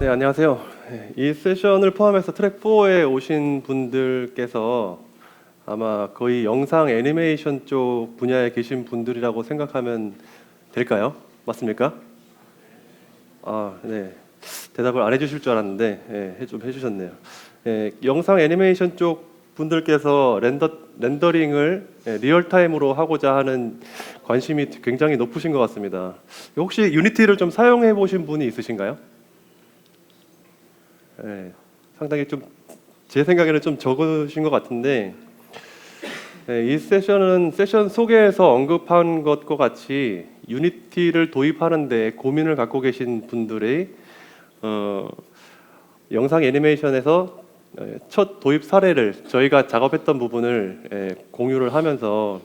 네, 안녕하세요. 이 세션을 포함해서 트랙 4에 오신 분들께서 아마 거의 영상 애니메이션 쪽 분야에 계신 분들이라고 생각하면 될까요? 맞습니까? 네. 대답을 안 해주실 줄 알았는데 좀 해주셨네요. 영상 애니메이션 쪽 분들께서 렌더링을 리얼타임으로 하고자 하는 관심이 굉장히 높으신 것 같습니다. 혹시 유니티를 좀 사용해 보신 분이 있으신가요? 상당히 좀 제 생각에는 좀 적으신 것 같은데 이 세션은 세션 소개에서 언급한 것과 같이 유니티를 도입하는데 고민을 갖고 계신 분들의 영상 애니메이션에서 첫 도입 사례를 저희가 작업했던 부분을 공유를 하면서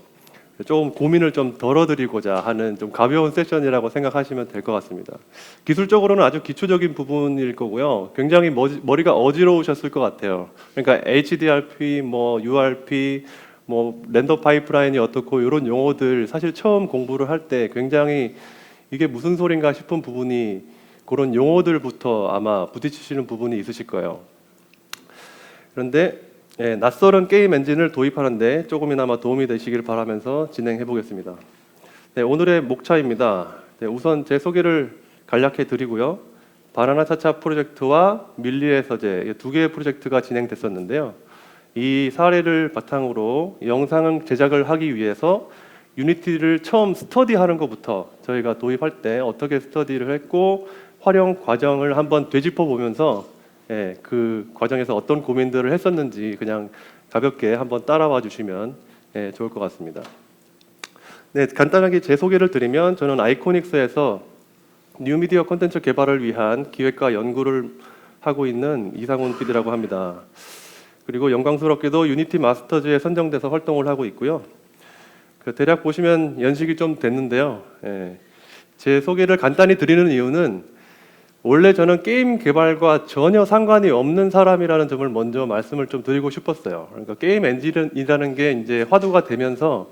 조금 고민을 좀 덜어드리고자 하는 좀 가벼운 세션이라고 생각하시면 될 것 같습니다. 기술적으로는 아주 기초적인 부분일 거고요. 굉장히 머리가 어지러우셨을 것 같아요. 그러니까 HDRP, URP, 렌더 파이프라인이 어떻고 이런 용어들 사실 처음 공부를 할 때 굉장히 이게 무슨 소린가 싶은 부분이 그런 용어들부터 아마 부딪히시는 부분이 있으실 거예요. 그런데 낯설은 게임 엔진을 도입하는데 조금이나마 도움이 되시길 바라면서 진행해 보겠습니다. 오늘의 목차입니다. 우선 제 소개를 간략히 드리고요. 바나나 차차 프로젝트와 밀리의 서재 두 개의 프로젝트가 진행됐었는데요. 이 사례를 바탕으로 영상 제작을 하기 위해서 유니티를 처음 스터디하는 것부터 저희가 도입할 때 어떻게 스터디를 했고 활용 과정을 한번 되짚어 보면서 그 과정에서 어떤 고민들을 했었는지 그냥 가볍게 한번 따라와 주시면 좋을 것 같습니다. 네, 간단하게 제 소개를 드리면 저는 아이코닉스에서 뉴미디어 콘텐츠 개발을 위한 기획과 연구를 하고 있는 이상훈 PD라고 합니다. 그리고 영광스럽게도 유니티 마스터즈에 선정돼서 활동을 하고 있고요. 대략 보시면 연식이 좀 됐는데요. 제 소개를 간단히 드리는 이유는 원래 저는 게임 개발과 전혀 상관이 없는 사람이라는 점을 먼저 말씀을 좀 드리고 싶었어요. 그러니까 게임 엔진이라는 게 이제 화두가 되면서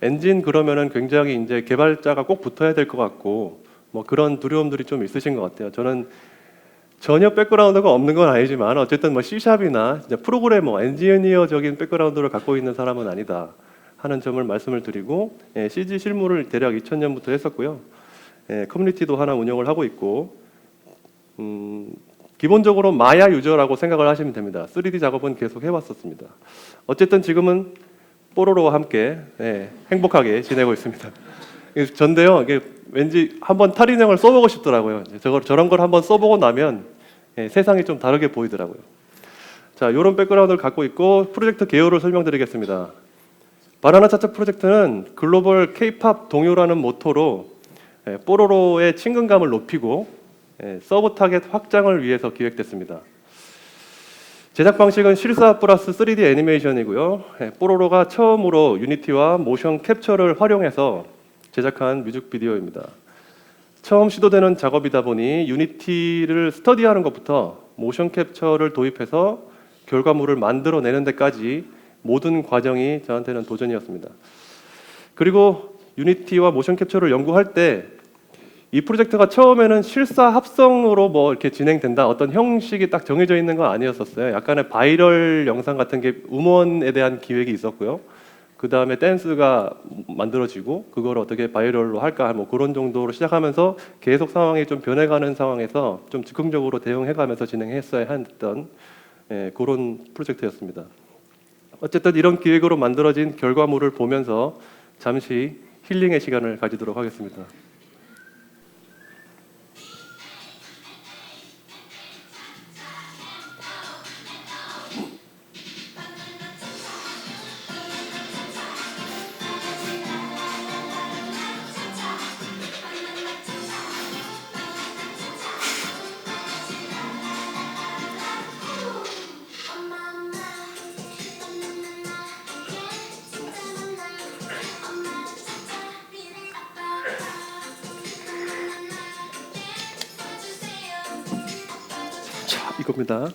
엔진 그러면은 굉장히 이제 개발자가 꼭 붙어야 될 것 같고 그런 두려움들이 좀 있으신 것 같아요. 저는 전혀 백그라운드가 없는 건 아니지만 어쨌든 C샵이나 프로그래머, 엔지니어적인 백그라운드를 갖고 있는 사람은 아니다 하는 점을 말씀을 드리고 CG 실무를 대략 2000년부터 했었고요. 커뮤니티도 하나 운영을 하고 있고 기본적으로 마야 유저라고 생각을 하시면 됩니다. 3D 작업은 계속 해왔었습니다. 어쨌든 지금은 뽀로로와 함께 행복하게 지내고 있습니다. 전데요, 이게 왠지 한번 탈인형을 써보고 싶더라고요. 저런 걸 한번 써보고 나면 세상이 좀 다르게 보이더라고요. 자, 이런 백그라운드를 갖고 있고 프로젝트 개요를 설명드리겠습니다. 바나나 차차 프로젝트는 글로벌 K-팝 동요라는 모토로 뽀로로의 친근감을 높이고 서브 타겟 확장을 위해서 기획됐습니다. 제작 방식은 실사 플러스 3D 애니메이션이고요. 뽀로로가 처음으로 유니티와 모션 캡처를 활용해서 제작한 뮤직비디오입니다. 처음 시도되는 작업이다 보니 유니티를 스터디하는 것부터 모션 캡처를 도입해서 결과물을 만들어내는 데까지 모든 과정이 저한테는 도전이었습니다. 그리고 유니티와 모션 캡처를 연구할 때 이 프로젝트가 처음에는 실사 합성으로 이렇게 진행된다 어떤 형식이 딱 정해져 있는 건 아니었었어요. 약간의 바이럴 영상 같은 게 음원에 대한 기획이 있었고요. 그 다음에 댄스가 만들어지고 그걸 어떻게 바이럴로 할까 그런 정도로 시작하면서 계속 상황이 좀 변해가는 상황에서 좀 즉흥적으로 대응해가면서 진행했어야 했던 그런 프로젝트였습니다. 어쨌든 이런 기획으로 만들어진 결과물을 보면서 잠시 힐링의 시간을 가지도록 하겠습니다. 자, 이겁니다.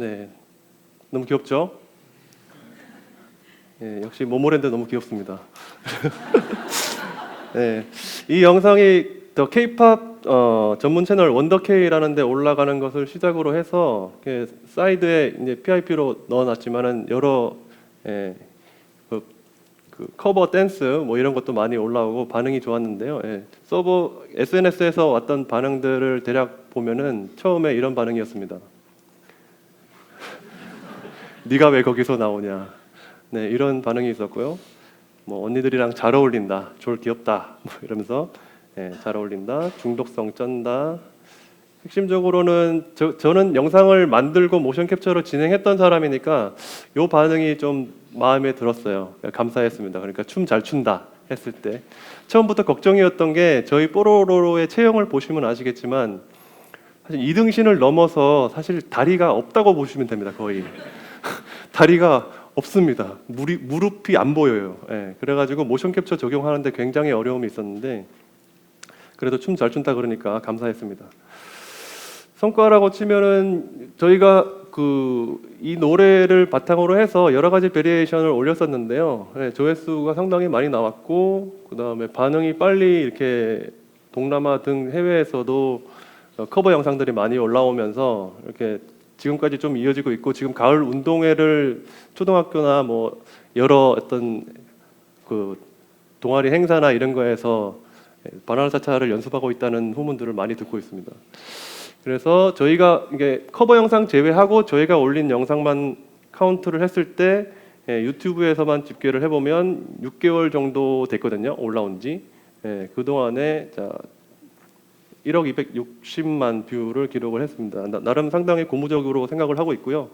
네, 너무 귀엽죠? 예, 역시 모모랜드 너무 귀엽습니다. 네, 이 영상이 더 K-팝 전문 채널 원더K라는 데 올라가는 것을 시작으로 해서 이렇게 사이드에 이제 PIP로 넣어놨지만은 여러 예, 그 커버 댄스 뭐 이런 것도 많이 올라오고 반응이 좋았는데요. 예, 서버 SNS에서 왔던 반응들을 대략 보면은 처음에 이런 반응이었습니다. 네가 왜 거기서 나오냐. 네, 이런 반응이 있었고요. 뭐 언니들이랑 잘 어울린다, 졸 귀엽다, 뭐 이러면서 예, 잘 어울린다, 중독성 쩐다. 핵심적으로는 저는 영상을 만들고 모션 캡처를 진행했던 사람이니까 요 반응이 좀 마음에 들었어요. 감사했습니다. 그러니까 춤 잘 춘다 했을 때 처음부터 걱정이었던 게 저희 뽀로로의 체형을 보시면 아시겠지만 사실 이등신을 넘어서 사실 다리가 없다고 보시면 됩니다. 거의 다리가 없습니다. 무릎이 안 보여요. 예, 그래가지고 모션 캡처 적용하는데 굉장히 어려움이 있었는데 그래도 춤 잘 춘다 그러니까 감사했습니다. 성과라고 치면은 저희가 이 노래를 바탕으로 해서 여러 가지 베리에이션을 올렸었는데요. 네, 조회수가 상당히 많이 나왔고 그 다음에 반응이 빨리 이렇게 동남아 등 해외에서도 커버 영상들이 많이 올라오면서 이렇게 지금까지 좀 이어지고 있고 지금 가을 운동회를 초등학교나 뭐 여러 어떤 그 동아리 행사나 이런 거에서 바나나 차차를 연습하고 있다는 후문들을 많이 듣고 있습니다. 그래서 저희가 이게 커버 영상 제외하고 저희가 올린 영상만 카운트를 했을 때 유튜브에서만 집계를 해보면 6개월 정도 됐거든요. 올라온 지. 그 동안에 1억 260만 뷰를 기록을 했습니다. 나름 상당히 고무적으로 생각을 하고 있고요.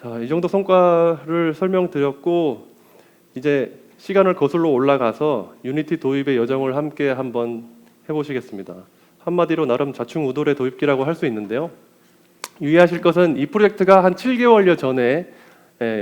자, 이 정도 성과를 설명드렸고 이제 시간을 거슬러 올라가서 유니티 도입의 여정을 함께 한번 해보시겠습니다. 한마디로 나름 좌충우돌의 도입기라고 할 수 있는데요. 유의하실 것은 이 프로젝트가 한 7개월여 전에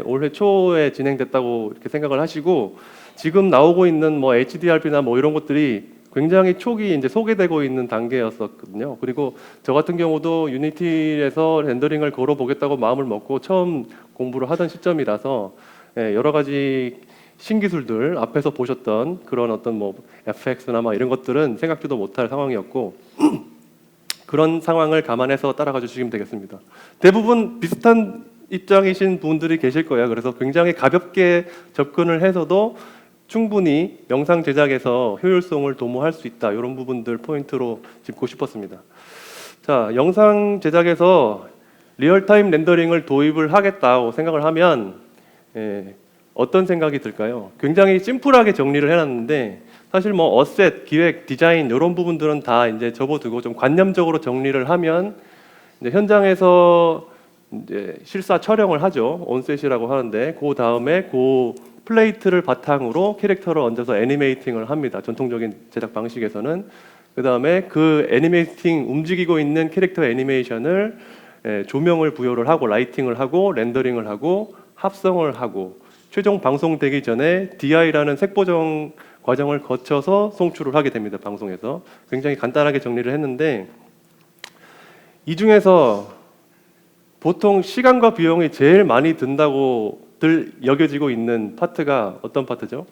올해 초에 진행됐다고 이렇게 생각을 하시고 지금 나오고 있는 뭐 HDRP나 뭐 이런 것들이 굉장히 초기 이제 소개되고 있는 단계였었거든요. 그리고 저 같은 경우도 유니티에서 렌더링을 걸어보겠다고 마음을 먹고 처음 공부를 하던 시점이라서 여러 가지 신기술들 앞에서 보셨던 그런 어떤 뭐 FX나 막 이런 것들은 생각지도 못할 상황이었고 그런 상황을 감안해서 따라가 주시면 되겠습니다. 대부분 비슷한 입장이신 분들이 계실 거예요. 그래서 굉장히 가볍게 접근을 해서도 충분히 영상 제작에서 효율성을 도모할 수 있다. 이런 부분들 포인트로 짚고 싶었습니다. 자, 영상 제작에서 리얼타임 렌더링을 도입을 하겠다고 생각을 하면 어떤 생각이 들까요? 굉장히 심플하게 정리를 해놨는데 사실 뭐 어셋, 기획, 디자인 이런 부분들은 다 이제 접어두고 좀 관념적으로 정리를 하면 이제 현장에서 이제 실사 촬영을 하죠. 온셋이라고 하는데 그 다음에 그 플레이트를 바탕으로 캐릭터를 얹어서 애니메이팅을 합니다. 전통적인 제작 방식에서는 그 다음에 그 애니메이팅 움직이고 있는 캐릭터 애니메이션을 조명을 부여를 하고 라이팅을 하고 렌더링을 하고 합성을 하고 최종 방송되기 전에 DI라는 색보정 과정을 거쳐서 송출을 하게 됩니다. 방송에서 굉장히 간단하게 정리를 했는데 이 중에서 보통 시간과 비용이 제일 많이 든다고들 여겨지고 있는 파트가 어떤 파트죠?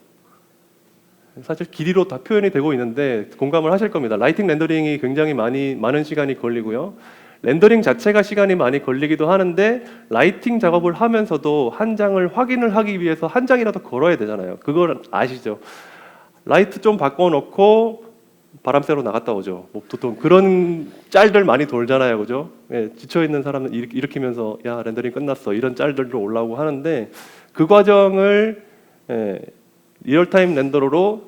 사실 길이로 다 표현이 되고 있는데 공감을 하실 겁니다. 라이팅 렌더링이 굉장히 많은 시간이 걸리고요. 렌더링 자체가 시간이 많이 걸리기도 하는데 라이팅 작업을 하면서도 한 장을 확인을 하기 위해서 한 장이라도 걸어야 되잖아요. 그걸 아시죠? 라이트 좀 바꿔놓고 바람 쐬러 나갔다 오죠. 뭐 보통 그런 짤들 많이 돌잖아요, 그죠? 지쳐 있는 사람은 일으키면서 야 렌더링 끝났어 이런 짤들도 올라오고 하는데 그 과정을 리얼타임 렌더러로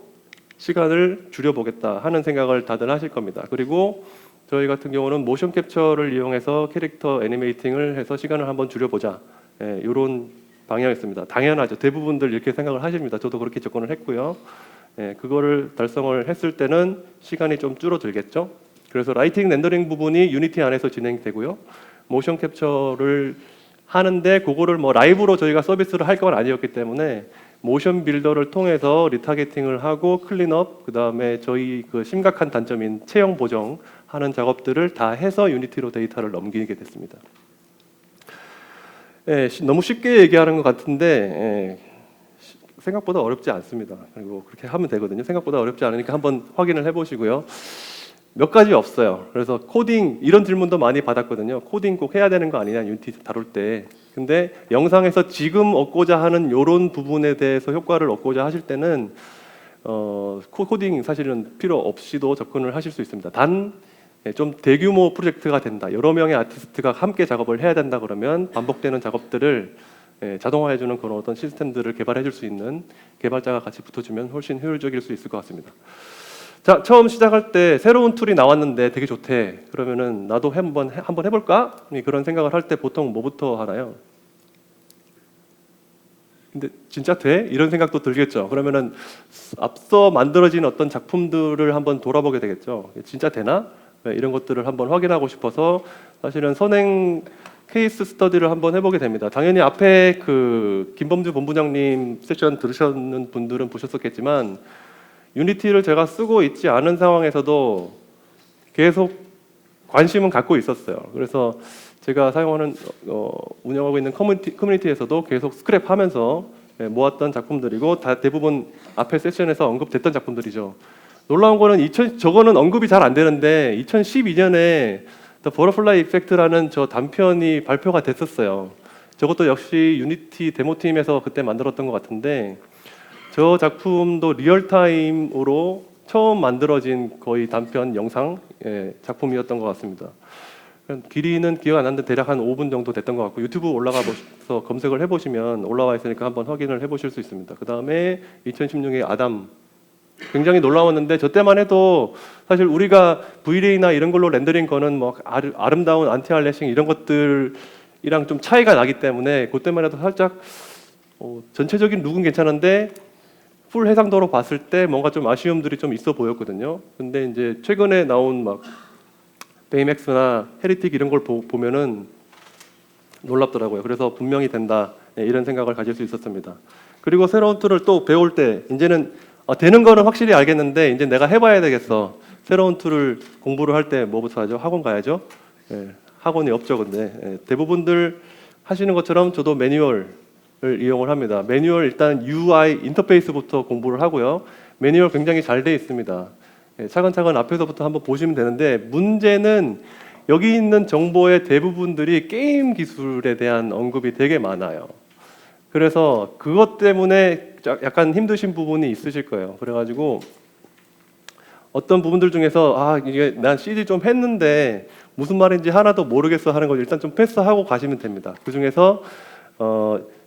시간을 줄여보겠다 하는 생각을 다들 하실 겁니다. 그리고 저희 같은 경우는 모션 캡처를 이용해서 캐릭터 애니메이팅을 해서 시간을 한번 줄여보자 이런 방향이었습니다. 당연하죠. 대부분들 이렇게 생각을 하십니다. 저도 그렇게 접근을 했고요. 그거를 달성을 했을 때는 시간이 좀 줄어들겠죠. 그래서 라이팅 렌더링 부분이 유니티 안에서 진행되고요. 모션 캡처를 하는데 그거를 뭐 라이브로 저희가 서비스를 할 건 아니었기 때문에 모션 빌더를 통해서 리타게팅을 하고 클린업, 그 다음에 저희 그 심각한 단점인 체형 보정하는 작업들을 다 해서 유니티로 데이터를 넘기게 됐습니다. 너무 쉽게 얘기하는 것 같은데 생각보다 어렵지 않습니다. 그리고 그렇게 하면 되거든요. 생각보다 어렵지 않으니까 한번 확인을 해보시고요. 몇 가지 없어요. 그래서 코딩 이런 질문도 많이 받았거든요. 코딩 꼭 해야 되는 거 아니냐 유니티 다룰 때. 근데 영상에서 지금 얻고자 하는 이런 부분에 대해서 효과를 얻고자 하실 때는 코딩 사실은 필요 없이도 접근을 하실 수 있습니다. 단 좀 대규모 프로젝트가 된다. 여러 명의 아티스트가 함께 작업을 해야 된다 그러면 반복되는 작업들을 자동화해주는 그런 어떤 시스템들을 개발해줄 수 있는 개발자가 같이 붙어주면 훨씬 효율적일 수 있을 것 같습니다. 자, 처음 시작할 때 새로운 툴이 나왔는데 되게 좋대. 그러면은 나도 한번 해볼까? 그런 생각을 할 때 보통 뭐부터 하나요? 근데 진짜 돼? 이런 생각도 들겠죠. 그러면은 앞서 만들어진 어떤 작품들을 한번 돌아보게 되겠죠. 진짜 되나? 이런 것들을 한번 확인하고 싶어서 사실은 선행 케이스 스터디를 한번 해보게 됩니다. 당연히 앞에 그 김범주 본부장님 세션 들으셨는 분들은 보셨었겠지만 유니티를 제가 쓰고 있지 않은 상황에서도 계속 관심은 갖고 있었어요. 그래서 제가 사용하는 운영하고 있는 커뮤니티에서도 계속 스크랩하면서 모았던 작품들이고 대부분 앞에 세션에서 언급됐던 작품들이죠. 놀라운 거는 저거는 언급이 잘 안 되는데 2012년에 The Butterfly Effect라는 저 단편이 발표가 됐었어요. 저것도 역시 유니티 데모팀에서 그때 만들었던 것 같은데 저 작품도 리얼타임으로 처음 만들어진 거의 단편 영상 작품이었던 것 같습니다. 길이는 기억 안 나는데 대략 한 5분 정도 됐던 것 같고 유튜브 올라가서 검색을 해보시면 올라와 있으니까 한번 확인을 해보실 수 있습니다. 그 다음에 2016년에 아담 굉장히 놀라웠는데 저 때만 해도 사실 우리가 V-Ray나 이런 걸로 렌더링 거는 뭐 아름다운 안티알래싱 이런 것들이랑 좀 차이가 나기 때문에 그때만 해도 살짝 전체적인 룩은 괜찮은데 풀 해상도로 봤을 때 뭔가 좀 아쉬움들이 좀 있어 보였거든요. 근데 이제 최근에 나온 막 베이맥스나 헤리틱 이런 걸 보면은 놀랍더라고요. 그래서 분명히 된다 이런 생각을 가질 수 있었습니다. 그리고 새로운 툴을 또 배울 때 이제는 되는 거는 확실히 알겠는데 이제 내가 해봐야 되겠어. 새로운 툴을 공부를 할 때 뭐부터 하죠? 학원 가야죠. 학원이 없죠, 근데 대부분들 하시는 것처럼 저도 매뉴얼을 이용을 합니다. 매뉴얼 일단 UI 인터페이스부터 공부를 하고요. 매뉴얼 굉장히 잘 돼 있습니다. 차근차근 앞에서부터 한번 보시면 되는데 문제는 여기 있는 정보의 대부분들이 게임 기술에 대한 언급이 되게 많아요. 그래서 그것 때문에 약간 힘드신 부분이 있으실 거예요. 그래가지고 어떤 부분들 중에서 이게 난 CD 좀 했는데 무슨 말인지 하나도 모르겠어 하는 걸 일단 좀 패스하고 가시면 됩니다. 그 중에서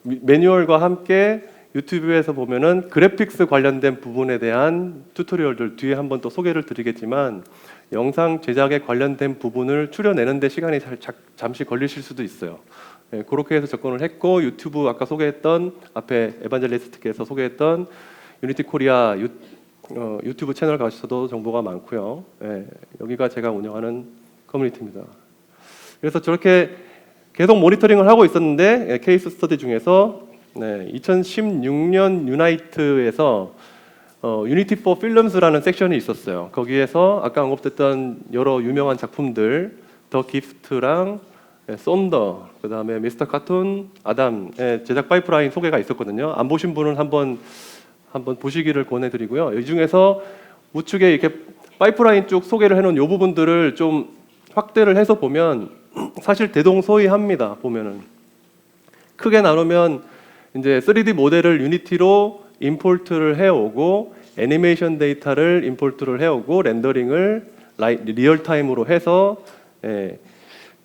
매뉴얼과 함께 유튜브에서 보면은 그래픽스 관련된 부분에 대한 튜토리얼들 뒤에 한번 또 소개를 드리겠지만 영상 제작에 관련된 부분을 추려내는데 시간이 잠시 걸리실 수도 있어요. 그렇게 해서 접근을 했고 유튜브 아까 소개했던 앞에 에반젤리스트께서 소개했던 유니티 코리아 유튜브 채널 가셔도 정보가 많고요. 여기가 제가 운영하는 커뮤니티입니다. 그래서 저렇게 계속 모니터링을 하고 있었는데 케이스 스터디 중에서 2016년 유나이트에서 유니티 포 필름스라는 섹션이 있었어요. 거기에서 아까 언급됐던 여러 유명한 작품들 더 기프트랑 솜더, 그 다음에 미스터 카툰, 아담의 제작 파이프라인 소개가 있었거든요. 안 보신 분은 한번 보시기를 권해드리고요. 이 중에서 우측에 이렇게 파이프라인 쭉 소개를 해놓은 이 부분들을 좀 확대를 해서 보면 사실 대동소이합니다. 보면은 크게 나누면 이제 3D 모델을 유니티로 임포트를 해오고 애니메이션 데이터를 임포트를 해오고 렌더링을 리얼타임으로 해서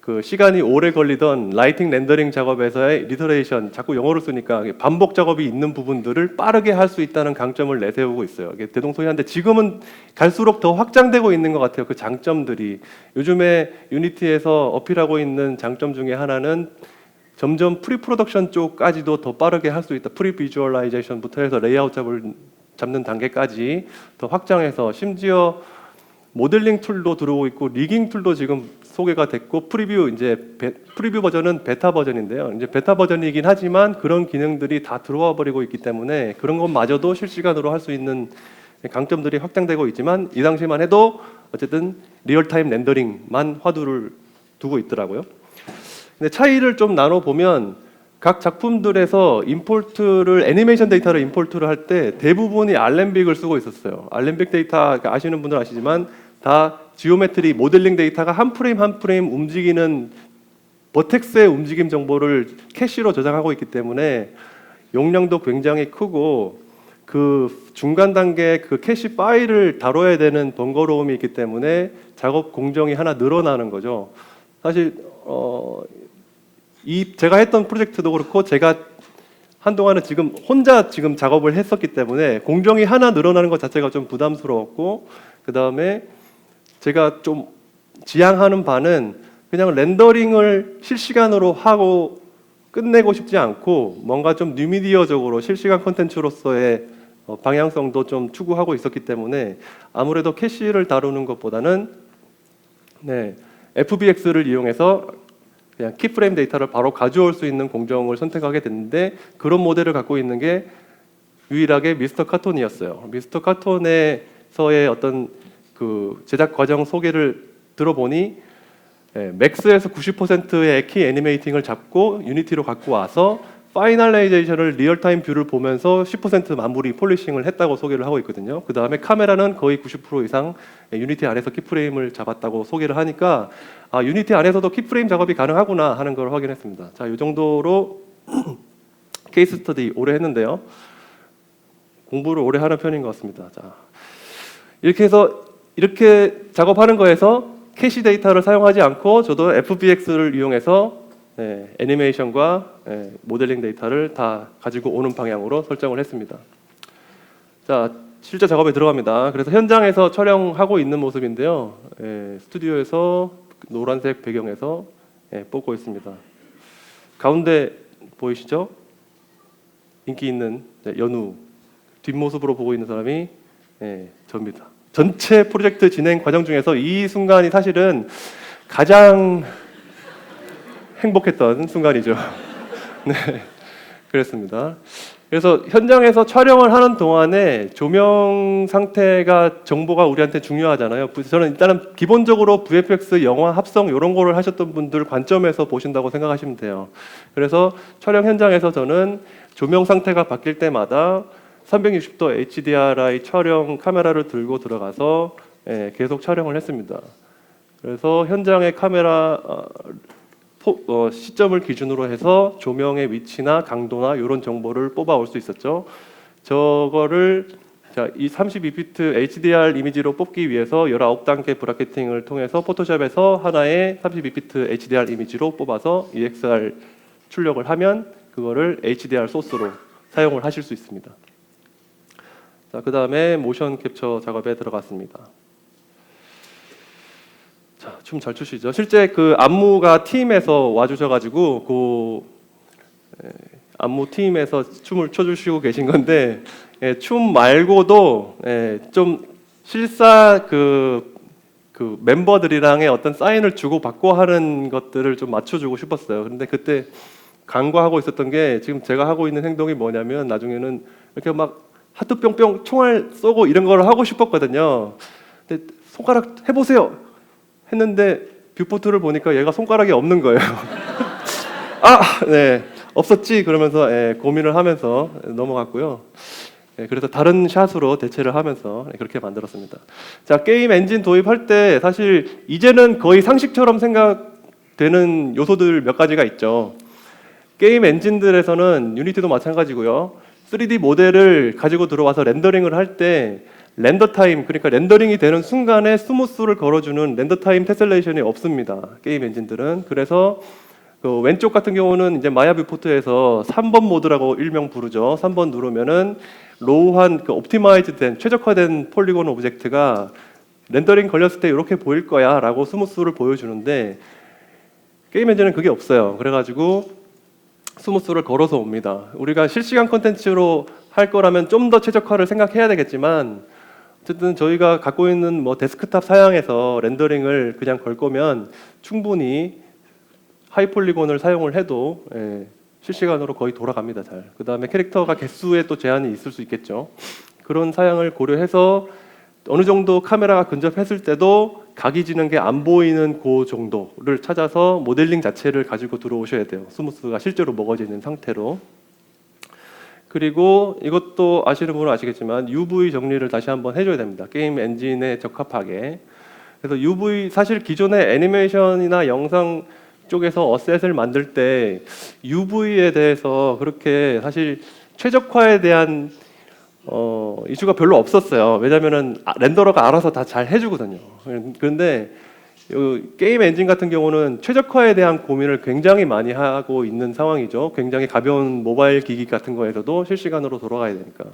그 시간이 오래 걸리던 라이팅 렌더링 작업에서의 리터레이션, 자꾸 영어를 쓰니까 반복 작업이 있는 부분들을 빠르게 할 수 있다는 강점을 내세우고 있어요. 이게 대동소이한데 지금은 갈수록 더 확장되고 있는 것 같아요. 그 장점들이 요즘에 유니티에서 어필하고 있는 장점 중에 하나는 점점 프리 프로덕션 쪽까지도 더 빠르게 할 수 있다. 프리 비주얼라이제이션부터 해서 레이아웃 잡는 단계까지 더 확장해서 심지어 모델링 툴도 들어오고 있고 리깅 툴도 지금 소개가 됐고 프리뷰 버전은 베타 버전인데요. 이제 베타 버전이긴 하지만 그런 기능들이 다 들어와 버리고 있기 때문에 그런 것마저도 실시간으로 할 수 있는 강점들이 확장되고 있지만 이 당시만 해도 어쨌든 리얼타임 렌더링만 화두를 두고 있더라고요. 근데 차이를 좀 나눠 보면 각 작품들에서 임포트를 애니메이션 데이터를 임포트를 할 때 대부분이 알렘빅을 쓰고 있었어요. 알렘빅 데이터 아시는 분들은 아시지만 다 지오메트리 모델링 데이터가 한 프레임 한 프레임 움직이는 버텍스의 움직임 정보를 캐시로 저장하고 있기 때문에 용량도 굉장히 크고 그 중간 단계 그 캐시 파일을 다뤄야 되는 번거로움이 있기 때문에 작업 공정이 하나 늘어나는 거죠. 사실 제가 했던 프로젝트도 그렇고 제가 한동안은 지금 혼자 지금 작업을 했었기 때문에 공정이 하나 늘어나는 것 자체가 좀 부담스러웠고, 그 다음에 제가 좀 지향하는 바는 그냥 렌더링을 실시간으로 하고 끝내고 싶지 않고 뭔가 좀 뉴미디어적으로 실시간 콘텐츠로서의 방향성도 좀 추구하고 있었기 때문에 아무래도 캐시를 다루는 것보다는 FBX를 이용해서 그냥 키프레임 데이터를 바로 가져올 수 있는 공정을 선택하게 됐는데, 그런 모델을 갖고 있는 게 유일하게 미스터 카톤이었어요. 미스터 카톤에서의 어떤 그 제작 과정 소개를 들어보니 맥스에서 90%의 키 애니메이팅을 잡고 유니티로 갖고 와서 파이널라이제이션을 리얼타임 뷰를 보면서 10% 마무리 폴리싱을 했다고 소개를 하고 있거든요. 그 다음에 카메라는 거의 90% 이상 유니티 안에서 키프레임을 잡았다고 소개를 하니까 유니티 안에서도 키프레임 작업이 가능하구나 하는 걸 확인했습니다. 자, 이 정도로 케이스 스터디 오래 했는데요. 공부를 오래 하는 편인 것 같습니다. 자, 이렇게 해서 이렇게 작업하는 거에서 캐시 데이터를 사용하지 않고 저도 FBX를 이용해서 애니메이션과 모델링 데이터를 다 가지고 오는 방향으로 설정을 했습니다. 자, 실제 작업에 들어갑니다. 그래서 현장에서 촬영하고 있는 모습인데요. 스튜디오에서 노란색 배경에서 뽑고 있습니다. 가운데 보이시죠? 인기 있는 연우, 뒷모습으로 보고 있는 사람이 저입니다. 전체 프로젝트 진행 과정 중에서 이 순간이 사실은 가장 행복했던 순간이죠. 네, 그렇습니다. 그래서 현장에서 촬영을 하는 동안에 조명 상태가 정보가 우리한테 중요하잖아요. 저는 일단은 기본적으로 VFX 영화 합성 이런 거를 하셨던 분들 관점에서 보신다고 생각하시면 돼요. 그래서 촬영 현장에서 저는 조명 상태가 바뀔 때마다 360도 HDRI 촬영 카메라를 들고 들어가서 계속 촬영을 했습니다. 그래서 현장의 카메라 시점을 기준으로 해서 조명의 위치나 강도나 이런 정보를 뽑아올 수 있었죠. 저거를 이 32비트 HDR 이미지로 뽑기 위해서 19단계 브라켓팅을 통해서 포토샵에서 하나의 32비트 HDR 이미지로 뽑아서 EXR 출력을 하면 그거를 HDR 소스로 사용을 하실 수 있습니다. 자, 그 다음에 모션 캡처 작업에 들어갔습니다. 자, 춤 잘 추시죠? 실제 그 안무가 팀에서 와주셔가지고 안무 팀에서 춤을 춰주시고 계신 건데 춤 말고도 좀 실사 그 멤버들이랑의 어떤 사인을 주고 받고 하는 것들을 좀 맞춰주고 싶었어요. 그런데 그때 간과하고 있었던 게 지금 제가 하고 있는 행동이 뭐냐면 나중에는 이렇게 막 하트 뿅뿅 총알 쏘고 이런 걸 하고 싶었거든요. 근데 손가락 해보세요 했는데 뷰포트를 보니까 얘가 손가락이 없는 거예요. 네, 없었지 그러면서 고민을 하면서 넘어갔고요. 그래서 다른 샷으로 대체를 하면서 그렇게 만들었습니다. 자, 게임 엔진 도입할 때 사실 이제는 거의 상식처럼 생각되는 요소들 몇 가지가 있죠. 게임 엔진들에서는 유니티도 마찬가지고요. 3D 모델을 가지고 들어와서 렌더링을 할 때 렌더 타임, 그러니까 렌더링이 되는 순간에 스무스를 걸어주는 렌더 타임 테셀레이션이 없습니다. 게임 엔진들은. 그래서 그 왼쪽 같은 경우는 이제 마야 뷰포트에서 3번 모드라고 일명 부르죠. 3번 누르면은 로우한 그 옵티마이즈된 최적화된 폴리곤 오브젝트가 렌더링 걸렸을 때 이렇게 보일 거야라고 스무스를 보여주는데 게임 엔진은 그게 없어요. 그래가지고 스무스를 걸어서 옵니다. 우리가 실시간 콘텐츠로 할 거라면 좀 더 최적화를 생각해야 되겠지만 어쨌든 저희가 갖고 있는 뭐 데스크탑 사양에서 렌더링을 그냥 걸 거면 충분히 하이폴리곤을 사용을 해도 실시간으로 거의 돌아갑니다. 잘. 그 다음에 캐릭터가 개수에 또 제한이 있을 수 있겠죠. 그런 사양을 고려해서 어느 정도 카메라가 근접했을 때도 각이 지는 게 안 보이는 그 정도를 찾아서 모델링 자체를 가지고 들어오셔야 돼요. 스무스가 실제로 먹어지는 상태로. 그리고 이것도 아시는 분은 아시겠지만 UV 정리를 다시 한번 해줘야 됩니다. 게임 엔진에 적합하게. 그래서 UV 사실 기존의 애니메이션이나 영상 쪽에서 어셋을 만들 때 UV에 대해서 그렇게 사실 최적화에 대한 이슈가 별로 없었어요. 왜냐면은 렌더러가 알아서 다 잘 해주거든요. 그런데 게임 엔진 같은 경우는 최적화에 대한 고민을 굉장히 많이 하고 있는 상황이죠. 굉장히 가벼운 모바일 기기 같은 거에서도 실시간으로 돌아가야 되니까.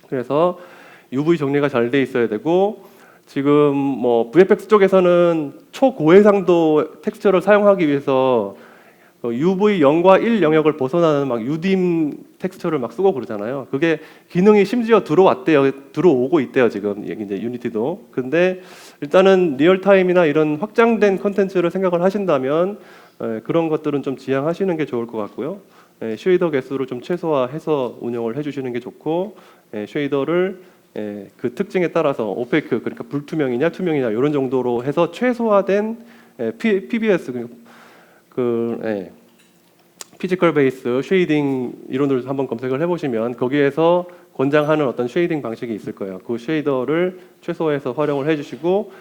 그래서 UV 정리가 잘 돼 있어야 되고, 지금 뭐 VFX 쪽에서는 초고해상도 텍스처를 사용하기 위해서 UV 0과 1 영역을 벗어나는 막 UDIM 텍스처를 막 쓰고 그러잖아요. 그게 기능이 심지어 들어오고 있대요 지금 이제 유니티도. 근데 일단은 리얼타임이나 이런 확장된 컨텐츠를 생각을 하신다면 그런 것들은 좀 지양하시는 게 좋을 것 같고요. 쉐이더 개수를 좀 최소화해서 운영을 해주시는 게 좋고, 쉐이더를 그 특징에 따라서 오페이크, 그러니까 불투명이냐 투명이냐 이런 정도로 해서 최소화된 PBS 피지컬 베이스 쉐이딩 이론을 한번 검색을 해보시면 거기에서 권장하는 어떤 쉐이딩 방식이 있을 거예요. 그 쉐이더를 최소화해서 활용을 해주시고,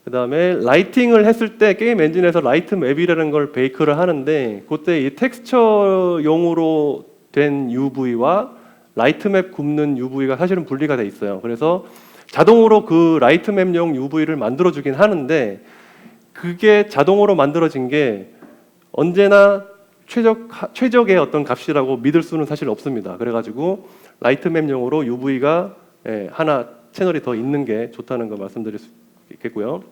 그 다음에 라이팅을 했을 때 게임 엔진에서 라이트 맵이라는 걸 베이크를 하는데, 그때 이 텍스처용으로 된 UV와 라이트 맵 굽는 UV가 사실은 분리가 돼 있어요. 그래서 자동으로 그 라이트 맵용 UV를 만들어주긴 하는데, 그게 자동으로 만들어진 게 언제나 최적의 어떤 값이라고 믿을 수는 사실 없습니다. 그래가지고 라이트 맵용으로 UV가 하나 채널이 더 있는 게 좋다는 거 말씀드릴 수 있겠고요.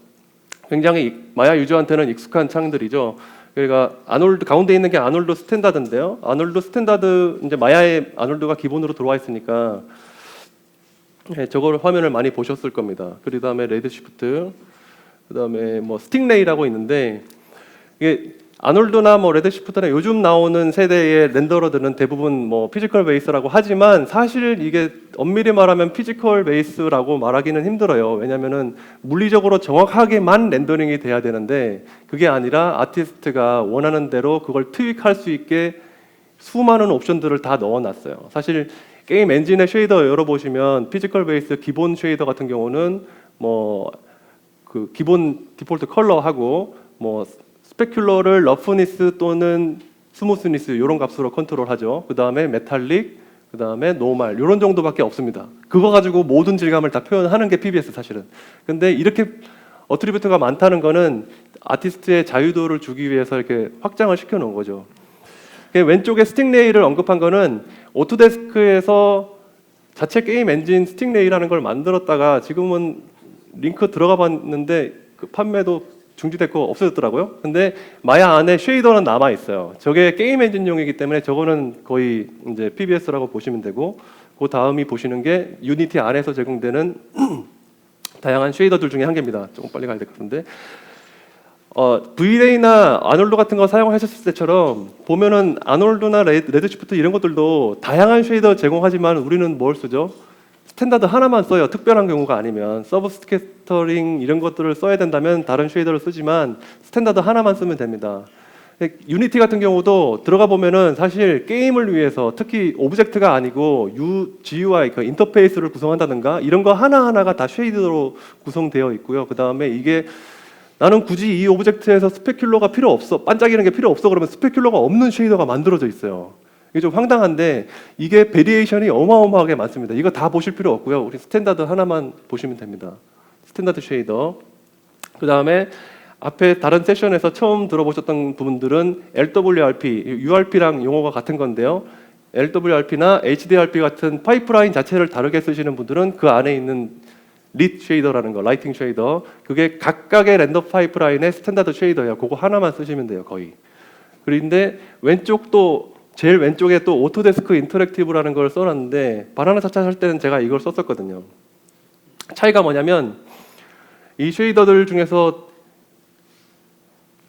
굉장히 마야 유저한테는 익숙한 창들이죠. 그러니까 아놀드 가운데 있는 게 아놀드 스탠다드인데요. 아놀드 스탠다드 이제 마야의 아놀드가 기본으로 들어와 있으니까 저걸 화면을 많이 보셨을 겁니다. 그 다음에 레드 시프트, 그 다음에 뭐 스팅레이라고 있는데, 이게 아놀드나 뭐 레드시프트나 요즘 나오는 세대의 렌더러들은 대부분 뭐 피지컬 베이스라고 하지만 사실 이게 엄밀히 말하면 피지컬 베이스라고 말하기는 힘들어요. 왜냐면은 물리적으로 정확하게만 렌더링이 돼야 되는데, 그게 아니라 아티스트가 원하는 대로 그걸 트윅할 수 있게 수많은 옵션들을 다 넣어놨어요. 사실 게임 엔진의 쉐이더 열어보시면 피지컬 베이스 기본 쉐이더 같은 경우는 뭐 그 기본 디폴트 컬러하고 뭐 스페큘러를 러프니스 또는 스무스니스 이런 값으로 컨트롤하죠. 그 다음에 메탈릭, 그 다음에 노멀 이런 정도밖에 없습니다. 그거 가지고 모든 질감을 다 표현하는 게 PBS 사실은. 근데 이렇게 어트리뷰트가 많다는 거는 아티스트의 자유도를 주기 위해서 이렇게 확장을 시켜놓은 거죠. 왼쪽에 스팅레이를 언급한 거는 오토데스크에서 자체 게임 엔진 스팅레이라는 걸 만들었다가 지금은 링크 들어가 봤는데 그 판매도 중지됐고 없어졌더라고요. 근데 마야 안에 쉐이더는 남아 있어요. 저게 게임 엔진용이기 때문에 저거는 거의 이제 PBS라고 보시면 되고, 그 다음이 보시는 게 유니티 안에서 제공되는 다양한 쉐이더들 중에 한 개입니다. 조금 빨리 가야 될 것 같은데, V-Ray나 아놀드 같은 거 사용하셨을 때처럼 보면은 아놀드나 레드시프트 이런 것들도 다양한 쉐이더 제공하지만 우리는 뭘 쓰죠? 스탠다드 하나만 써요. 특별한 경우가 아니면 서브스캐터링 이런 것들을 써야 된다면 다른 쉐이더를 쓰지만 스탠다드 하나만 쓰면 됩니다. 유니티 같은 경우도 들어가 보면은 사실 게임을 위해서 특히 오브젝트가 아니고 GUI 그 인터페이스를 구성한다든가 이런 거 하나하나가 다 쉐이더로 구성되어 있고요. 그 다음에 이게 나는 굳이 이 오브젝트에서 스페큘러가 필요 없어, 반짝이는 게 필요 없어 그러면 스페큘러가 없는 쉐이더가 만들어져 있어요. 이게 좀 황당한데 이게 베리에이션이 어마어마하게 많습니다. 이거 다 보실 필요 없고요. 우리 스탠다드 하나만 보시면 됩니다. 스탠다드 쉐이더. 그 다음에 앞에 다른 세션에서 처음 들어보셨던 부분들은 LWRP, URP랑 용어가 같은 건데요. LWRP나 HDRP 같은 파이프라인 자체를 다르게 쓰시는 분들은 그 안에 있는 릿 쉐이더라는 거, 라이팅 쉐이더, 그게 각각의 렌더 파이프라인의 스탠다드 쉐이더예요. 그거 하나만 쓰시면 돼요, 거의. 그런데 왼쪽도 제일 왼쪽에 또 오토데스크 인터랙티브라는 걸 써놨는데 바나나 차차 할 때는 제가 이걸 썼었거든요. 차이가 뭐냐면 이 쉐이더들 중에서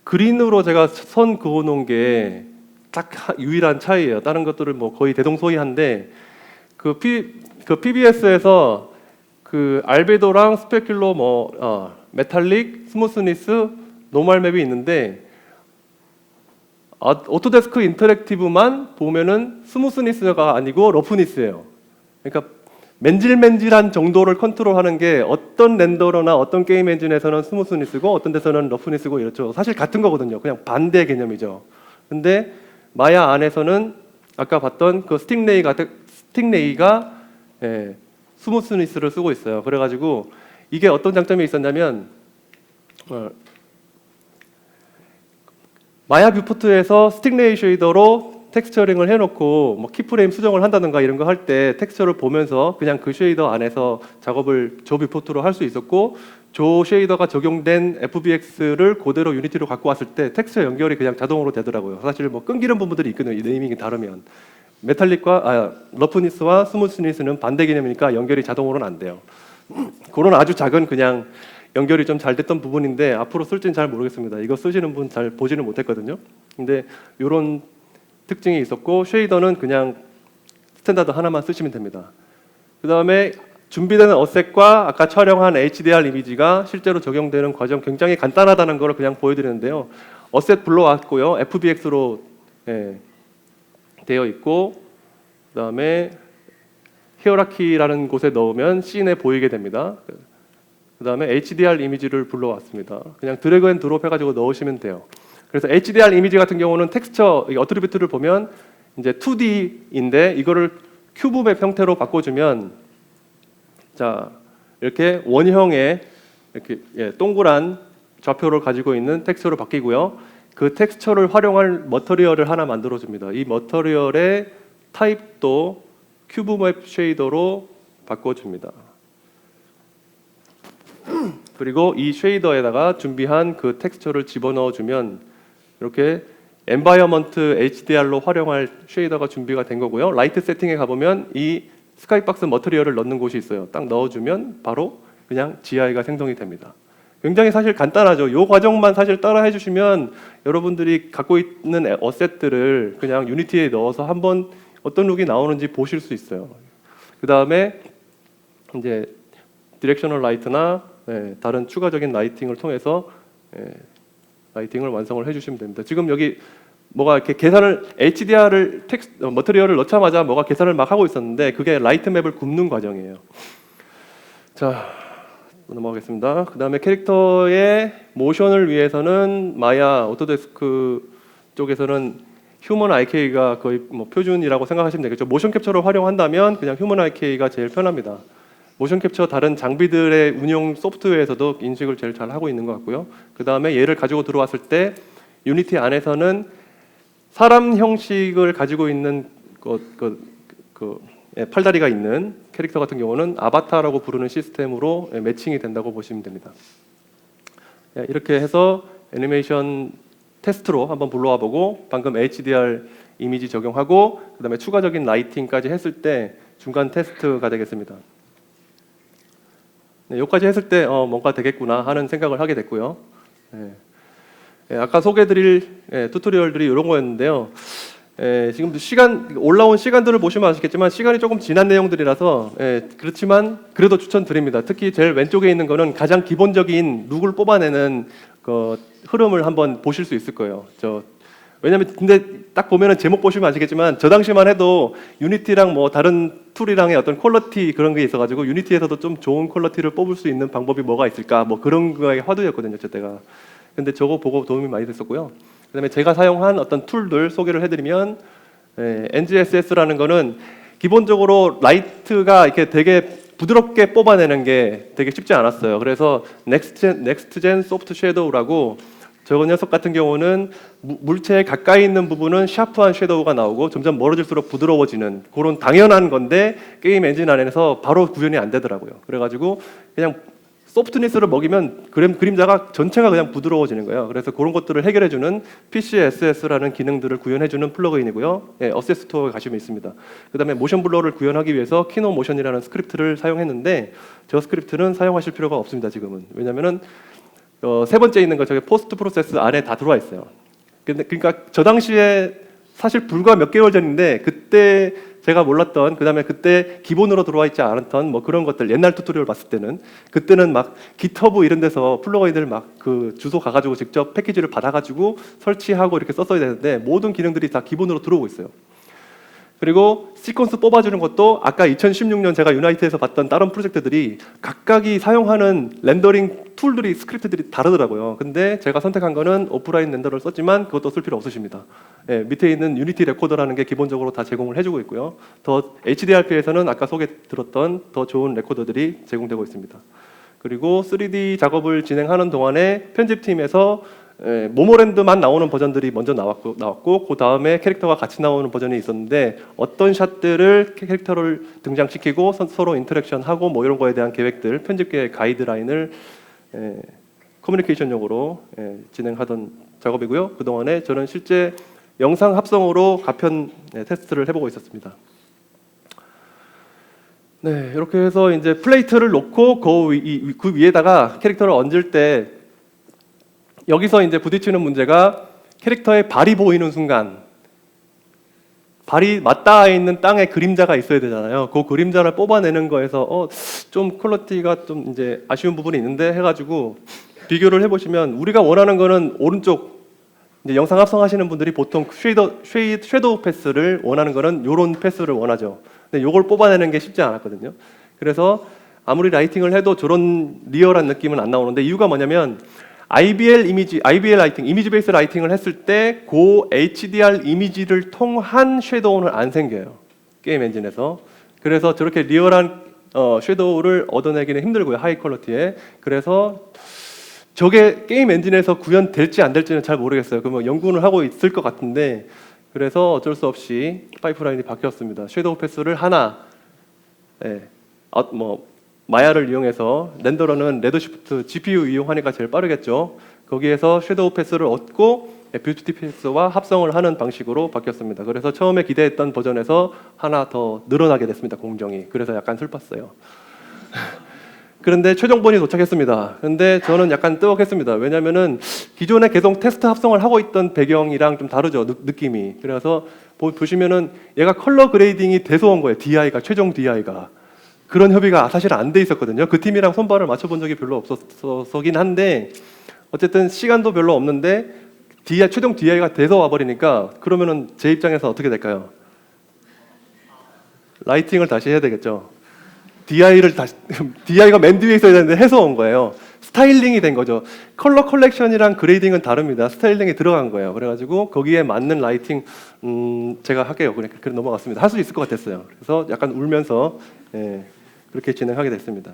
그린으로 제가 선 그어놓은 게 딱 유일한 차이예요. 다른 것들은 뭐 거의 대동소이한데 그 PBS에서 그 알베도랑 스페큘러 메탈릭, 스무스니스, 노멀 맵이 있는데 오토데스크 인터랙티브만 보면은 스무스니스가 아니고 러프니스예요. 그러니까 맨질맨질한 정도를 컨트롤하는 게 어떤 렌더러나 어떤 게임 엔진에서는 스무스니스고 어떤 데서는 러프니스고 이렇죠. 사실 같은 거거든요. 그냥 반대 개념이죠. 근데 마야 안에서는 아까 봤던 그 스팅레이가 스무스니스를 쓰고 있어요. 그래가지고 이게 어떤 장점이 있었냐면 마야 뷰포트에서 스팅레이 쉐이더로 텍스처링을 해놓고 뭐 키프레임 수정을 한다든가 이런 거 할 때 텍스처를 보면서 그냥 그 쉐이더 안에서 작업을 저 뷰포트로 할 수 있었고, 저 쉐이더가 적용된 FBX를 그대로 유니티로 갖고 왔을 때 텍스처 연결이 그냥 자동으로 되더라고요. 사실 뭐 끊기는 부분들이 있거든요. 이 네이밍이 다르면 메탈릭과 러프니스와 스무스니스는 반대 개념이니까 연결이 자동으로는 안 돼요. 그런 아주 작은 그냥 연결이 좀 잘 됐던 부분인데 앞으로 쓸지는 잘 모르겠습니다. 이거 쓰시는 분 잘 보지는 못했거든요. 근데 이런 특징이 있었고, 쉐이더는 그냥 스탠다드 하나만 쓰시면 됩니다. 그 다음에 준비되는 어셋과 아까 촬영한 HDR 이미지가 실제로 적용되는 과정 굉장히 간단하다는 걸 그냥 보여드리는데요. 어셋 불러왔고요. FBX로 되어 있고, 그 다음에 히어라키라는 곳에 넣으면 씬에 보이게 됩니다. 그 다음에 HDR 이미지를 불러왔습니다. 그냥 드래그 앤 드롭 해가지고 넣으시면 돼요. 그래서 HDR 이미지 같은 경우는 텍스처 어트리뷰트를 보면 이제 2D인데 이거를 큐브맵 형태로 바꿔주면 자 이렇게 원형의 이렇게 동그란 좌표를 가지고 있는 텍스처로 바뀌고요. 그 텍스처를 활용할 머터리얼을 하나 만들어줍니다. 이 머터리얼의 타입도 큐브맵 쉐이더로 바꿔줍니다. 그리고 이 쉐이더에다가 준비한 그 텍스처를 집어넣어주면 이렇게 엔바이어먼트 HDR로 활용할 쉐이더가 준비가 된 거고요. 라이트 세팅에 가보면 이 스카이박스 머터리얼을 넣는 곳이 있어요. 딱 넣어주면 바로 그냥 GI가 생성이 됩니다. 굉장히 사실 간단하죠. 이 과정만 사실 따라 해주시면 여러분들이 갖고 있는 어셋들을 그냥 유니티에 넣어서 한번 어떤 룩이 나오는지 보실 수 있어요. 그 다음에 이제 디렉셔널 라이트나 다른 추가적인 라이팅을 통해서 라이팅을 완성을 해주시면 됩니다. 지금 여기 뭐가 이렇게 계산을 HDR을 머터리얼을 넣자마자 뭐가 계산을 막 하고 있었는데 그게 라이트 맵을 굽는 과정이에요. 자 넘어가겠습니다. 그 다음에 캐릭터의 모션을 위해서는 마야 오토데스크 쪽에서는 휴먼 IK가 거의 뭐 표준이라고 생각하시면 되겠죠. 모션 캡처를 활용한다면 그냥 휴먼 IK가 제일 편합니다. 모션 캡처 다른 장비들의 운용 소프트웨어에서도 인식을 제일 잘 하고 있는 것 같고요. 그 다음에 얘를 가지고 들어왔을 때 유니티 안에서는 사람 형식을 가지고 있는 팔다리가 있는 캐릭터 같은 경우는 아바타라고 부르는 시스템으로 매칭이 된다고 보시면 됩니다. 이렇게 해서 애니메이션 테스트로 한번 불러와 보고 방금 HDR 이미지 적용하고 그 다음에 추가적인 라이팅까지 했을 때 중간 테스트가 되겠습니다. 여기까지 했을 때 뭔가 되겠구나 하는 생각을 하게 됐고요. 아까 소개해드릴 튜토리얼들이 이런 거였는데요. 지금 올라온 시간들을 보시면 아시겠지만 시간이 조금 지난 내용들이라서 그렇지만 그래도 추천드립니다. 특히 제일 왼쪽에 있는 거는 가장 기본적인 룩을 뽑아내는 그 흐름을 한번 보실 수 있을 거예요. 왜냐면 근데 딱 보면은 제목 보시면 아시겠지만 저 당시만 해도 유니티랑 뭐 다른 툴이랑의 어떤 퀄리티 그런 게 있어가지고 유니티에서도 좀 좋은 퀄리티를 뽑을 수 있는 방법이 뭐가 있을까 뭐 그런 거에 화두였거든요, 저 때가. 근데 저거 보고 도움이 많이 됐었고요. 그다음에 제가 사용한 어떤 툴들 소개를 해드리면 NGSS라는 거는 기본적으로 라이트가 이렇게 되게 부드럽게 뽑아내는 게 되게 쉽지 않았어요. 그래서 넥스트젠 소프트 섀도우라고 저 녀석 같은 경우는 물체에 가까이 있는 부분은 샤프한 섀도우가 나오고 점점 멀어질수록 부드러워지는 그런 당연한 건데 게임 엔진 안에서 바로 구현이 안 되더라고요. 그래가지고 그냥 소프트니스를 먹이면 그림자가 전체가 그냥 부드러워지는 거예요. 그래서 그런 것들을 해결해주는 PCSS라는 기능들을 구현해주는 플러그인이고요. 어셋 스토어에 가시면 있습니다. 그 다음에 모션 블러를 구현하기 위해서 키노 모션이라는 스크립트를 사용했는데 저 스크립트는 사용하실 필요가 없습니다. 지금은. 왜냐면은 세 번째 있는 거 저기 포스트 프로세스 안에 다 들어와 있어요. 그러니까 저 당시에 사실 불과 몇 개월 전인데 그때 제가 몰랐던, 그다음에 그때 기본으로 들어와 있지 않았던 뭐 그런 것들, 옛날 튜토리얼 봤을 때는 그때는 막 깃허브 이런 데서 플러그인들 막 그 주소 가가지고 직접 패키지를 받아가지고 설치하고 이렇게 썼어야 되는데 모든 기능들이 다 기본으로 들어오고 있어요. 그리고 시퀀스 뽑아주는 것도 아까 2016년 제가 유나이트에서 봤던 다른 프로젝트들이 각각이 사용하는 렌더링 툴들이, 스크립트들이 다르더라고요. 근데 제가 선택한 거는 오프라인 렌더를 썼지만 그것도 쓸 필요 없으십니다. 예, 밑에 있는 유니티 레코더라는 게 기본적으로 다 제공을 해주고 있고요. 더 HDRP에서는 아까 소개 들었던 더 좋은 레코더들이 제공되고 있습니다. 그리고 3D 작업을 진행하는 동안에 편집팀에서 모모랜드만 나오는 버전들이 먼저 나왔고 그 다음에 캐릭터가 같이 나오는 버전이 있었는데 어떤 샷들을 캐릭터를 등장시키고 서로 인터랙션하고 뭐 이런 거에 대한 계획들, 편집계의 가이드라인을 커뮤니케이션용으로 진행하던 작업이고요. 그 동안에 저는 실제 영상 합성으로 가편 테스트를 해보고 있었습니다. 네, 이렇게 해서 이제 플레이트를 놓고 그 위에다가 캐릭터를 얹을 때 여기서 이제 부딪히는 문제가 캐릭터의 발이 보이는 순간 발이 맞닿아 있는 땅에 그림자가 있어야 되잖아요. 그 그림자를 뽑아내는 거에서 좀 퀄리티가 좀 이제 아쉬운 부분이 있는데 해가지고 비교를 해보시면 우리가 원하는 거는 오른쪽 이제 영상 합성하시는 분들이 보통 섀도우 패스를 원하는 거는 이런 패스를 원하죠. 근데 이걸 뽑아내는 게 쉽지 않았거든요. 그래서 아무리 라이팅을 해도 저런 리얼한 느낌은 안 나오는데 이유가 뭐냐면 IBL 라이팅, 이미지 베이스 라이팅을 했을 때 고 HDR 이미지를 통한 섀도우는 안 생겨요. 게임 엔진에서. 그래서 저렇게 리얼한 섀도우를 얻어내기는 힘들고요. 하이 퀄리티에. 그래서 저게 게임 엔진에서 구현될지 안 될지는 잘 모르겠어요. 그러면 연구를 하고 있을 것 같은데 그래서 어쩔 수 없이 파이프라인이 바뀌었습니다. 섀도우 패스를 하나 마야를 이용해서 렌더러는 레드시프트 GPU 이용하니까 제일 빠르겠죠. 거기에서 섀도우 패스를 얻고 뷰티 패스와 합성을 하는 방식으로 바뀌었습니다. 그래서 처음에 기대했던 버전에서 하나 더 늘어나게 됐습니다. 공정이. 그래서 약간 슬펐어요. 그런데 최종본이 도착했습니다. 근데 저는 약간 뜨겁겠습니다. 왜냐면은 기존에 계속 테스트 합성을 하고 있던 배경이랑 좀 다르죠. 느낌이. 그래서 보시면은 얘가 컬러 그레이딩이 돼서 온 거예요. DI가, 최종 DI가. 그런 협의가 사실 안 돼 있었거든요. 그 팀이랑 손발을 맞춰본 적이 별로 없어서긴 한데 어쨌든 시간도 별로 없는데 최종 DI가 돼서 와버리니까 그러면은 제 입장에서 어떻게 될까요? 라이팅을 다시 해야 되겠죠. DI가 맨 뒤에 있어야 되는데 해서 온 거예요. 스타일링이 된 거죠. 컬러 컬렉션이랑 그레이딩은 다릅니다. 스타일링이 들어간 거예요. 그래가지고 거기에 맞는 라이팅 제가 할게요. 그래 넘어갔습니다. 할 수 있을 것 같았어요. 그래서 약간 울면서 그렇게 진행하게 됐습니다.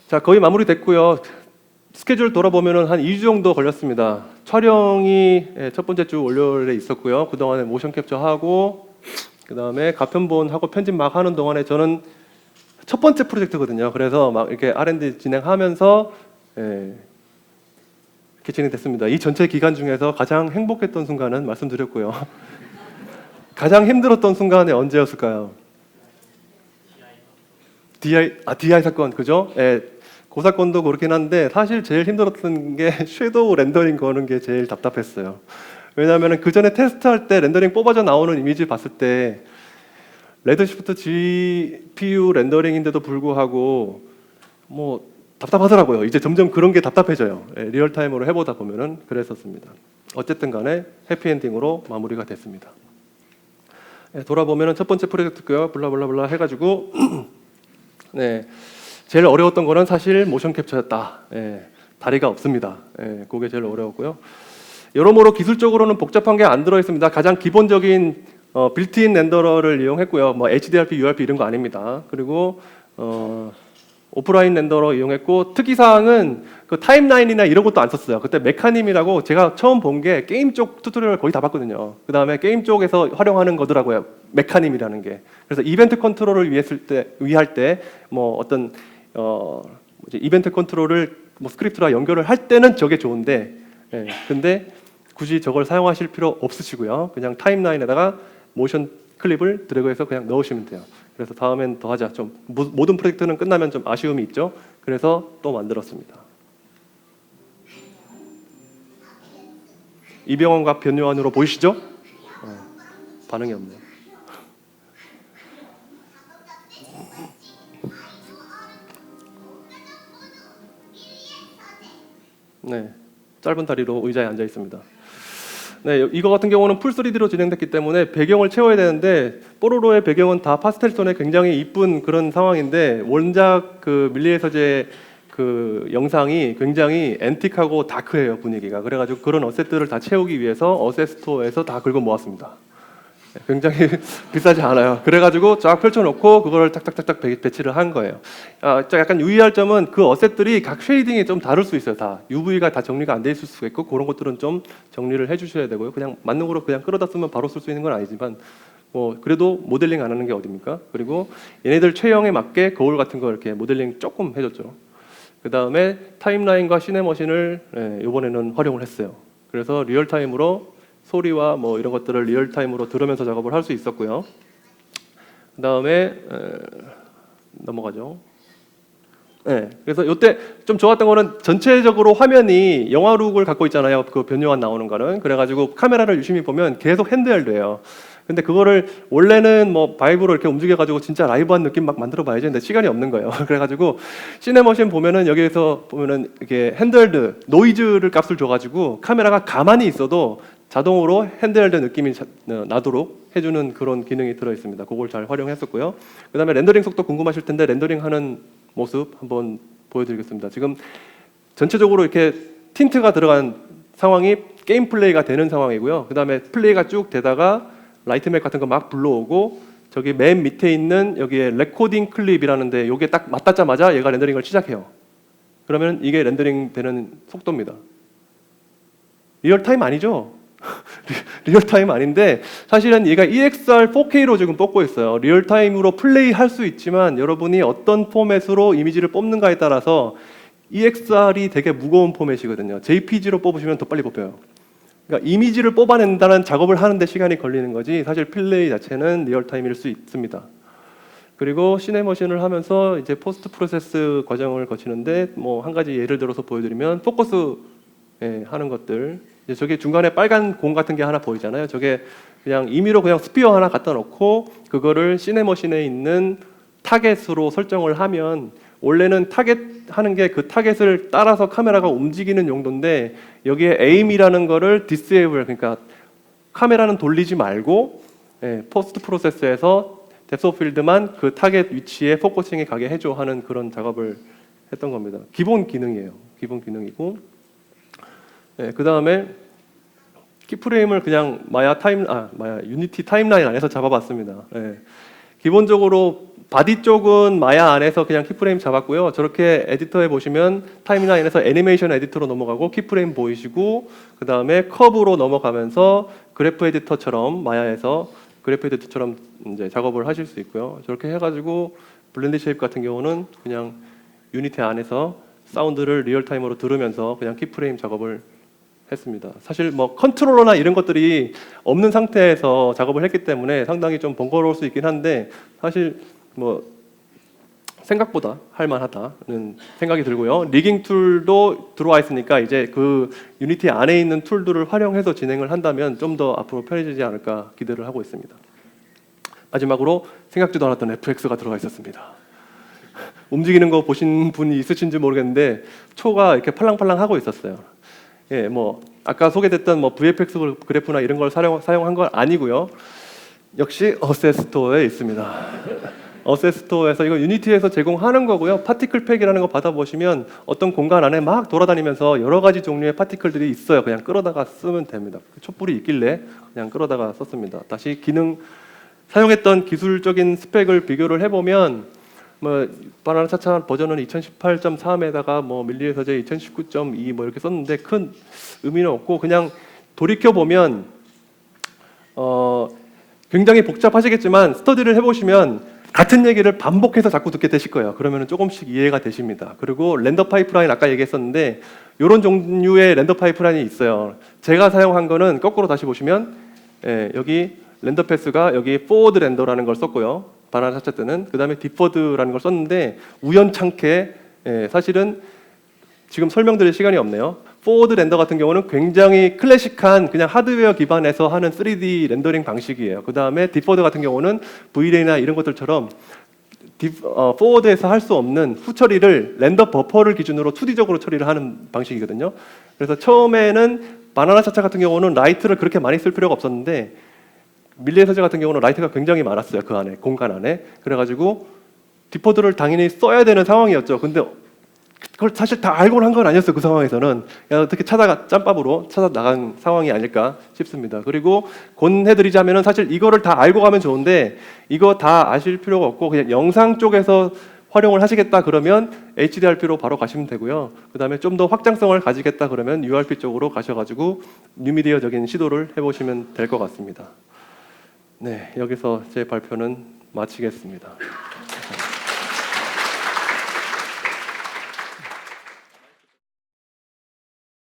자, 거의 마무리됐고요. 스케줄 돌아보면은 한 2주 정도 걸렸습니다. 촬영이 첫 번째 주 월요일에 있었고요. 그 동안에 모션 캡처하고 그 다음에 가편본하고 편집 막 하는 동안에 저는 첫 번째 프로젝트거든요. 그래서 막 이렇게 R&D 진행하면서 이렇게 진행됐습니다. 이 전체 기간 중에서 가장 행복했던 순간은 말씀드렸고요. 가장 힘들었던 순간이 언제였을까요? DI 사건, 그죠? 그 사건도 그렇긴 한데 사실 제일 힘들었던 게 섀도우 렌더링 거는 게 제일 답답했어요. 왜냐하면 그 전에 테스트할 때 렌더링 뽑아져 나오는 이미지 봤을 때 레드시프트 GPU 렌더링인데도 불구하고 뭐 답답하더라고요. 이제 점점 그런 게 답답해져요. 리얼타임으로 해보다 보면은 그랬었습니다. 어쨌든 간에 해피엔딩으로 마무리가 됐습니다. 돌아보면은 첫 번째 프로젝트고요. 블라블라블라 해가지고 제일 어려웠던 거는 사실 모션 캡처였다. 다리가 없습니다. 그게 제일 어려웠고요. 여러모로 기술적으로는 복잡한 게 안 들어 있습니다. 가장 기본적인 빌트인 렌더러를 이용했고요. 뭐 HDRP, URP 이런 거 아닙니다. 그리고 오프라인 렌더러 이용했고 특이사항은 그 타임라인이나 이런 것도 안 썼어요. 그때 메카님이라고 제가 처음 본 게 게임 쪽 튜토리얼을 거의 다 봤거든요. 그 다음에 게임 쪽에서 활용하는 거더라고요. 메카님이라는 게. 그래서 이벤트 컨트롤을 위할 때 뭐 어떤 이벤트 컨트롤을 뭐 스크립트랑 연결을 할 때는 저게 좋은데 근데 굳이 저걸 사용하실 필요 없으시고요. 그냥 타임라인에다가 모션 클립을 드래그해서 그냥 넣으시면 돼요. 그래서 다음엔 더 하자. 좀 모든 프로젝트는 끝나면 좀 아쉬움이 있죠. 그래서 또 만들었습니다. 이병헌과 변요한으로 보이시죠? 반응이 없네요. 네, 짧은 다리로 의자에 앉아 있습니다. 네, 이거 같은 경우는 풀 3D로 진행됐기 때문에 배경을 채워야 되는데 뽀로로의 배경은 다 파스텔 톤의 굉장히 이쁜 그런 상황인데 원작 그 밀리의 서재 그 영상이 굉장히 앤틱하고 다크해요, 분위기가. 그래가지고 그런 어셋들을 다 채우기 위해서 어셋 스토어에서 다 긁어 모았습니다. 굉장히 비싸지 않아요. 그래가지고 쫙 펼쳐놓고 그거를 탁탁탁탁 배치를 한 거예요. 약간 유의할 점은 그 어셋들이 각 쉐이딩이 좀 다를 수 있어요. 다 UV가 다 정리가 안 돼 있을 수가 있고 그런 것들은 좀 정리를 해주셔야 되고요. 그냥 맞는 거로 그냥 끌어다 쓰면 바로 쓸 수 있는 건 아니지만 뭐 그래도 모델링 안 하는 게 어딥니까? 그리고 얘네들 체형에 맞게 거울 같은 거 이렇게 모델링 조금 해줬죠. 그 다음에 타임라인과 시네머신을 이번에는 활용을 했어요. 그래서 리얼타임으로 소리와 뭐 이런 것들을 리얼타임으로 들으면서 작업을 할 수 있었고요. 그 다음에 넘어가죠. 네, 그래서 이때 좀 좋았던 거는 전체적으로 화면이 영화룩을 갖고 있잖아요. 그 변요한 나오는 거는. 그래가지고 카메라를 유심히 보면 계속 핸드헬드예요. 근데 그거를 원래는 뭐 바이브로 이렇게 움직여가지고 진짜 라이브한 느낌 막 만들어봐야지 근데 시간이 없는 거예요. 그래가지고 시네머신 보면은 여기에서 보면은 이렇게 핸드헬드 노이즈를 값을 줘가지고 카메라가 가만히 있어도 자동으로 핸드헬드 느낌이 나도록 해주는 그런 기능이 들어 있습니다. 그걸 잘 활용했었고요. 그 다음에 렌더링 속도 궁금하실 텐데 렌더링 하는 모습 한번 보여드리겠습니다. 지금 전체적으로 이렇게 틴트가 들어간 상황이 게임 플레이가 되는 상황이고요. 그 다음에 플레이가 쭉 되다가 라이트 맥 같은 거 막 불러오고 저기 맨 밑에 있는 여기에 레코딩 클립이라는데 요게 딱 맞닿자마자 얘가 렌더링을 시작해요. 그러면 이게 렌더링 되는 속도입니다. 리얼타임 아니죠? 리얼타임 아닌데 사실은 얘가 EXR 4K로 지금 뽑고 있어요. 리얼타임으로 플레이 할 수 있지만 여러분이 어떤 포맷으로 이미지를 뽑는가에 따라서 EXR이 되게 무거운 포맷이거든요. JPG로 뽑으시면 더 빨리 뽑혀요. 그러니까 이미지를 뽑아낸다는 작업을 하는데 시간이 걸리는 거지 사실 플레이 자체는 리얼타임일 수 있습니다. 그리고 시네머신을 하면서 이제 포스트 프로세스 과정을 거치는데 뭐 한 가지 예를 들어서 보여드리면 포커스 하는 것들 이제 저게 중간에 빨간 공 같은 게 하나 보이잖아요. 저게 그냥 임의로 그냥 스피어 하나 갖다 놓고 그거를 시네머신에 있는 타겟으로 설정을 하면 원래는 타겟 하는 게 그 타겟을 따라서 카메라가 움직이는 용도인데 여기에 aim이라는 거를 disable 그러니까 카메라는 돌리지 말고 포스트 프로세스에서 뎁스 오브 필드만 그 타겟 위치에 포커싱이 가게 해줘 하는 그런 작업을 했던 겁니다. 기본 기능이에요. 기본 기능이고 그 다음에 키프레임을 그냥 마야 유니티 타임라인 안에서 잡아봤습니다. 기본적으로 바디 쪽은 마야 안에서 그냥 키프레임 잡았고요. 저렇게 에디터에 보시면 타임라인에서 애니메이션 에디터로 넘어가고 키프레임 보이시고 그 다음에 커브로 넘어가면서 그래프 에디터처럼 마야에서 그래프 에디터처럼 이제 작업을 하실 수 있고요. 저렇게 해가지고 블렌드 쉐입 같은 경우는 그냥 유니티 안에서 사운드를 리얼타임으로 들으면서 그냥 키프레임 작업을 했습니다. 사실 뭐 컨트롤러나 이런 것들이 없는 상태에서 작업을 했기 때문에 상당히 좀 번거로울 수 있긴 한데 사실 뭐 생각보다 할만하다는 생각이 들고요. 리깅 툴도 들어와 있으니까 이제 그 유니티 안에 있는 툴들을 활용해서 진행을 한다면 좀 더 앞으로 편해지지 않을까 기대를 하고 있습니다. 마지막으로 생각지도 않았던 FX가 들어가 있었습니다. 움직이는 거 보신 분이 있으신지 모르겠는데 초가 이렇게 팔랑팔랑 하고 있었어요. 뭐 아까 소개됐던 뭐 VFX 그래프나 이런 걸 사용한 건 아니고요. 역시 어셋 스토어에 있습니다. 어셋 스토어에서 이거 유니티에서 제공하는 거고요. 파티클 팩이라는 거 받아보시면 어떤 공간 안에 막 돌아다니면서 여러 가지 종류의 파티클들이 있어요. 그냥 끌어다가 쓰면 됩니다. 촛불이 있길래 그냥 끌어다가 썼습니다. 다시 기능 사용했던 기술적인 스펙을 비교를 해보면 뭐 바나나 차차 버전은 2018.3에다가 뭐 밀리의 서재 2019.2 뭐 이렇게 썼는데 큰 의미는 없고 그냥 돌이켜 보면 굉장히 복잡하시겠지만 스터디를 해보시면 같은 얘기를 반복해서 자꾸 듣게 되실 거예요. 그러면 조금씩 이해가 되십니다. 그리고 렌더 파이프라인 아까 얘기했었는데 이런 종류의 렌더 파이프라인이 있어요. 제가 사용한 거는 거꾸로 다시 보시면 여기 렌더 패스가 여기 포워드 렌더라는 걸 썼고요. 바나나 차차 때는 그 다음에 디퍼드라는 걸 썼는데 우연찮게 사실은 지금 설명드릴 시간이 없네요. 포워드 렌더 같은 경우는 굉장히 클래식한 그냥 하드웨어 기반에서 하는 3D 렌더링 방식이에요. 그 다음에 디퍼드 같은 경우는 V-Ray나 이런 것들처럼 포워드에서 할 수 없는 후처리를 렌더 버퍼를 기준으로 2D적으로 처리를 하는 방식이거든요. 그래서 처음에는 바나나 차차 같은 경우는 라이트를 그렇게 많이 쓸 필요가 없었는데 밀리의 서재 같은 경우는 라이트가 굉장히 많았어요. 그 안에 공간 안에. 그래가지고 디포드를 당연히 써야 되는 상황이었죠. 근데 그걸 사실 다 알고는 한 건 아니었어요. 그 상황에서는 그냥 어떻게 짬밥으로 찾아 나간 상황이 아닐까 싶습니다. 그리고 권해드리자면은 사실 이거를 다 알고 가면 좋은데 이거 다 아실 필요가 없고 그냥 영상 쪽에서 활용을 하시겠다 그러면 HDRP로 바로 가시면 되고요. 그 다음에 좀 더 확장성을 가지겠다 그러면 URP 쪽으로 가셔가지고 뉴미디어적인 시도를 해보시면 될 것 같습니다. 네, 여기서 제 발표는 마치겠습니다.